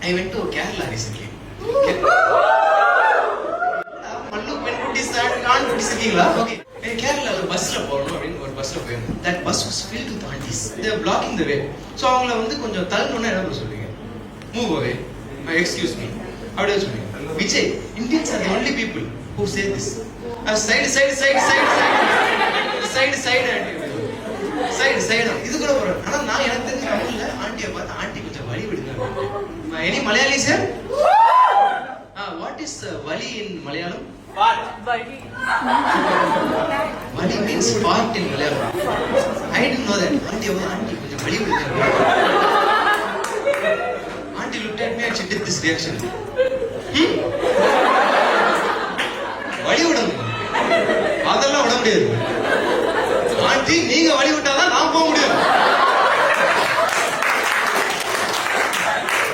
I went to Kerala recently. Mallu Penkutti start can't do this இருக்கீங்களா? Okay. Kerala பஸ்ல போறோம் அப்படின்னு ஒரு பஸ்ல போயிருந்தோம். That bus was filled with aunties. They are blocking the way. So அவங்கள வந்து கொஞ்சம் தள்ளணும்னா என்ன சொல்றீங்க? Move away. Excuse me. அப்படியே சொல்லுங்க. Vijay, Indians are the only people who say this. Side இது கூட போறோம். ஆனா நான் எனக்கு தெரிஞ்ச தமிழ்ல ஆண்டியை பார்த்து ஆண்டி கொஞ்சம் வலி விடுங்க. Any Malayalis here? What is vali in Malayalam? Vali. Vali means fart in Malayalam. I didn't know that. Auntie கொஞ்சம் வலி விடுங்க. Auntie looked at me and she did this reaction. வலி விடுங்க. அதெல்லாம் விட முடியாது. ஆண்டி நீங்க வலி விட்டா